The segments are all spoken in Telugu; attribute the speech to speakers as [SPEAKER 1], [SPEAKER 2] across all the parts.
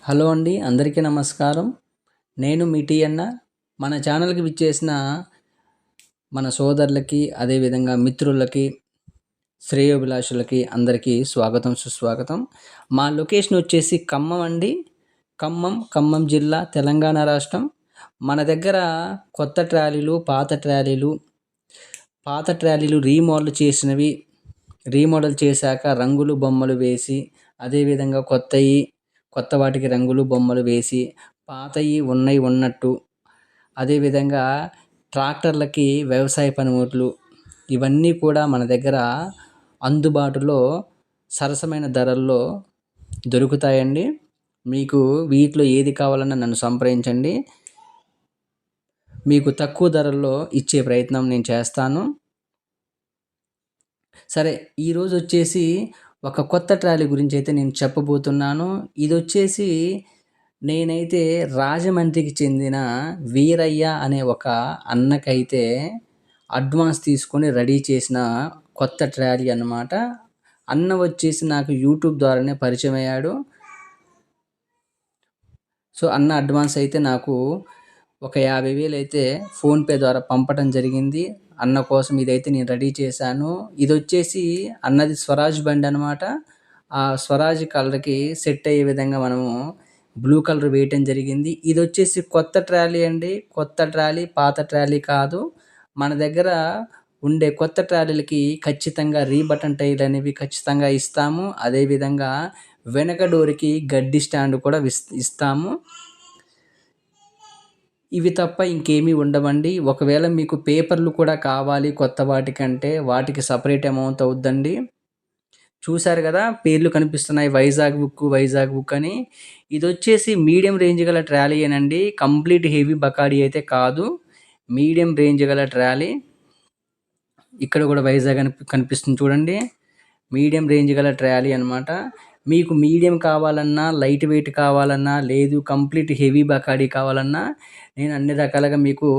[SPEAKER 1] హలో అండి, అందరికీ నమస్కారం. నేను మీ అన్న. మన ఛానల్కి విచ్చేసిన మన సోదరులకి, అదేవిధంగా మిత్రులకి, శ్రేయోభిలాషులకి అందరికీ స్వాగతం, సుస్వాగతం. మా లొకేషన్ వచ్చేసి ఖమ్మం అండి. ఖమ్మం జిల్లా, తెలంగాణ రాష్ట్రం. మన దగ్గర కొత్త ట్రాలీలు, పాత ట్రాలీలు రీమోడల్ చేశాక రంగులు, బొమ్మలు వేసి, అదేవిధంగా కొత్త వాటికి రంగులు, బొమ్మలు వేసి, పాతవి ఉన్నట్టు, అదేవిధంగా ట్రాక్టర్లకి వ్యవసాయ పనిముట్లు ఇవన్నీ కూడా మన దగ్గర అందుబాటులో సరసమైన ధరల్లో దొరుకుతాయండి. మీకు వీటిలో ఏది కావాలన్నా నన్ను సంప్రదించండి. మీకు తక్కువ ధరల్లో ఇచ్చే ప్రయత్నం నేను చేస్తాను. సరే, ఈరోజు వచ్చేసి ఒక కొత్త ట్రాలీ గురించి అయితే నేను చెప్పబోతున్నాను. ఇది వచ్చేసి నేనైతే రాజమండ్రికి చెందిన వీరయ్య అనే ఒక అన్నకైతే అడ్వాన్స్ తీసుకొని రెడీ చేసిన కొత్త ట్రాలీ అన్నమాట. అన్న వచ్చేసి నాకు యూట్యూబ్ ద్వారానే పరిచయం అయ్యాడు. సో అన్న అడ్వాన్స్ అయితే నాకు ఒక 50,000 అయితే ఫోన్పే ద్వారా పంపడం జరిగింది. అన్న కోసం ఇదైతే నేను రెడీ చేశాను. ఇది వచ్చేసి అన్నది స్వరాజ్ బండి అనమాట. ఆ స్వరాజ్ కలర్కి సెట్ అయ్యే విధంగా మనము బ్లూ కలర్ వేయటం జరిగింది. ఇది వచ్చేసి కొత్త ట్రాలీ అండి. కొత్త ట్రాలీ, పాత ట్రాలీ కాదు. మన దగ్గర ఉండే కొత్త ట్రాలీలకి ఖచ్చితంగా రీబటన్ టైర్లు అనేవి ఖచ్చితంగా ఇస్తాము. అదేవిధంగా వెనక డోర్కి గడ్డి స్టాండ్ కూడా ఇస్తాము. ఇవి తప్ప ఇంకేమీ ఉండవండి. ఒకవేళ మీకు పేపర్లు కూడా కావాలి కొత్త వాటికంటే, వాటికి సపరేట్ అమౌంట్ అవుద్దండి. చూశారు కదా, పేర్లు కనిపిస్తున్నాయి, వైజాగ్ బుక్ అని. ఇది వచ్చేసి మీడియం రేంజ్ గల ట్రాలీ ఏనండి. కంప్లీట్ హెవీ బకాడీ అయితే కాదు, మీడియం రేంజ్ గల ట్రాలీ. ఇక్కడ కూడా వైజాగ్ అని కనిపిస్తుంది చూడండి. మీడియం రేంజ్ గల ట్రాలీ అనమాట. మీకు మీడియం కావాలన్నా, లైట్ వెయిట్ కావాలన్నా, లేదు కంప్లీట్ హెవీ బకాడీ కావాలన్నా, నేను అన్ని రకాలుగా మీకు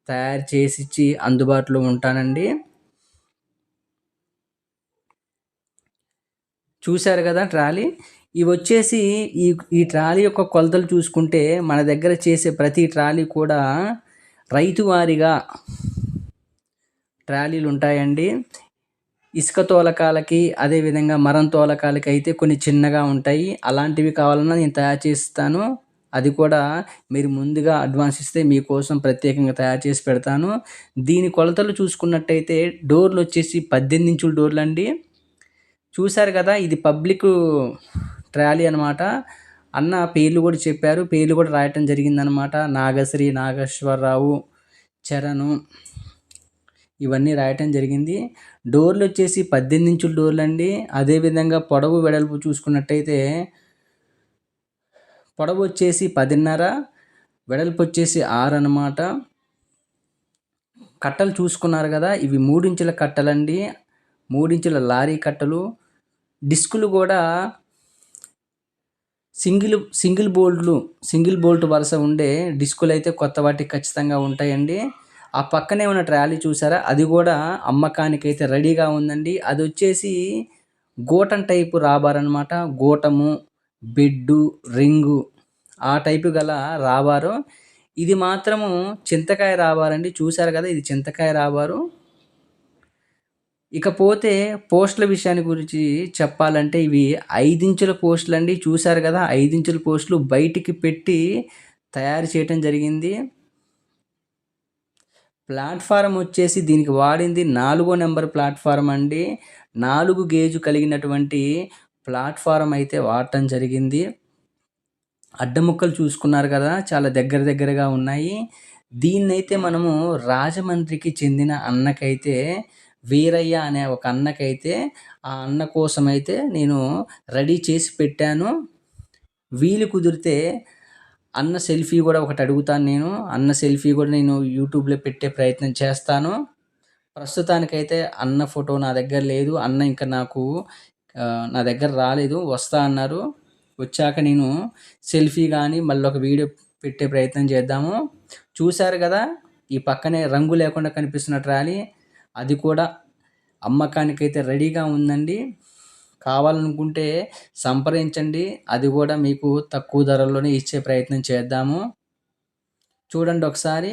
[SPEAKER 1] తయారు చేసి ఇచ్చి అందుబాటులో ఉంటానండి. చూశారు కదా ట్రాలీ. ఇవి వచ్చేసి ఈ ట్రాలీ యొక్క కొలతలు చూసుకుంటే మన దగ్గర చేసే ప్రతి ట్రాలీ కూడా రైతు వారీగా ట్రాలీలు ఉంటాయండి. ఇసుక తోలకాలకి, అదేవిధంగా మరం తోలకాలకి అయితే కొన్ని చిన్నగా ఉంటాయి. అలాంటివి కావాలన్నా నేను తయారు చేస్తాను. అది కూడా మీరు ముందుగా అడ్వాన్స్ ఇస్తే మీకోసం ప్రత్యేకంగా తయారు చేసి పెడతాను. దీని కొలతలు చూసుకున్నట్టయితే డోర్లు వచ్చేసి 18 ఇంచుల డోర్లు అండి. చూశారు కదా, ఇది పబ్లిక్ ట్రాలీ అనమాట. అన్న పేర్లు కూడా చెప్పారు, పేర్లు కూడా రాయటం జరిగిందనమాట. నాగశ్రీ, నాగేశ్వరరావు, చరణు ఇవన్నీ రాయటం జరిగింది. డోర్లు వచ్చేసి 18 ఇంచుల డోర్లు అండి. అదేవిధంగా పొడవు వెడల్పు చూసుకున్నట్టయితే పొడవు వచ్చేసి 10.5, వెడల్పు వచ్చేసి 6 అన్నమాట. కట్టలు చూసుకున్నారు కదా, ఇవి 3 ఇంచుల కట్టలండి. 3 ఇంచుల లారీ కట్టలు. డిస్కులు కూడా సింగిల్ బోల్ట్ వరుస ఉండే డిస్కులు అయితే కొత్త వాటికి ఖచ్చితంగా ఉంటాయండి. ఆ పక్కనే ఉన్న ట్రాలీ చూసారా, అది కూడా అమ్మకానికి అయితే రెడీగా ఉందండి. అది వచ్చేసి గోటం టైపు రాబార్ అనమాట. గోటము, బెడ్డు, రింగు ఆ టైపు గల రాబారు. ఇది మాత్రము చింతకాయ రాబారండి. చూశారు కదా, ఇది చింతకాయ రాబారు. ఇకపోతే పోస్టుల విషయాన్ని గురించి చెప్పాలంటే ఇవి 5 ఇంచుల పోస్టులు అండి. చూశారు కదా, 5 ఇంచుల పోస్టులు బయటికి పెట్టి తయారు చేయటం జరిగింది. ప్లాట్ఫారం వచ్చేసి దీనికి వాడింది 4వ నెంబర్ ప్లాట్ఫారం అండి. 4 గేజు కలిగినటువంటి ప్లాట్ఫారం అయితే వాడటం జరిగింది. అడ్డముక్కలు చూసుకున్నారు కదా, చాలా దగ్గరగా ఉన్నాయి. దీన్నైతే మనము రాజమండ్రికి చెందిన అన్నకైతే, వీరయ్య అనే ఒక అన్నకైతే, ఆ అన్న కోసమైతే నేను రెడీ చేసి పెట్టాను. వీలు కుదిరితే అన్న సెల్ఫీ కూడా ఒకటి అడుగుతాను నేను. అన్న సెల్ఫీ కూడా నేను యూట్యూబ్లో పెట్టే ప్రయత్నం చేస్తాను. ప్రస్తుతానికైతే అన్న ఫోటో నా దగ్గర లేదు. అన్న ఇంకా నా దగ్గర రాలేదు, వస్తా అన్నారు. వచ్చాక నేను సెల్ఫీ కానీ మళ్ళీ ఒక వీడియో పెట్టే ప్రయత్నం చేద్దాము. చూశారు కదా, ఈ పక్కనే రంగు లేకుండా కనిపిస్తున్న ట్రాలీ, అది కూడా అమ్మకానికైతే రెడీగా ఉందండి. కావాలనుకుంటే సంప్రదించండి. అది కూడా మీకు తక్కువ ధరలోనే ఇచ్చే ప్రయత్నం చేద్దాము. చూడండి ఒకసారి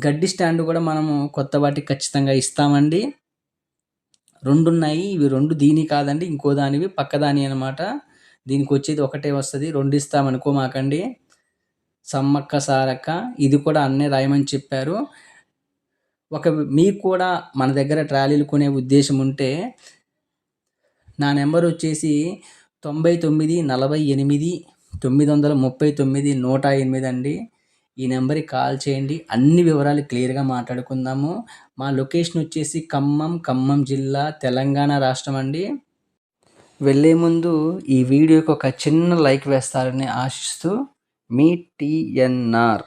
[SPEAKER 1] గడ్డి స్టాండ్ కూడా మనము కొత్త వాటికి ఖచ్చితంగా ఇస్తామండి. 2 ఉన్నాయి. ఇవి 2 దీనివి కాదండి. ఇంకో దానివి పక్కదానియి అనమాట. దీనికొచ్చేది ఒకటే వస్తది. 2 ఇస్తామనుకోమాకండి. సమ్మక్క సారక్క ఇది కూడా అన్నే రాయమని చెప్పారు. మీకు కూడా మన దగ్గర ట్రాలీలు కొనే ఉద్దేశం ఉంటే నా నెంబర్ వచ్చేసి 99 48 939 108 అండి. ఈ నెంబర్‌కి కాల్ చేయండి. అన్ని వివరాలు క్లియర్‌గా మాట్లాడుకుందాము. మా లొకేషన్ వచ్చేసి ఖమ్మం జిల్లా, తెలంగాణ రాష్ట్రం అండి. వెళ్ళే ముందు ఈ వీడియోకి ఒక చిన్న లైక్ వేస్తారని ఆశిస్తూ మీ టీఎన్ఆర్.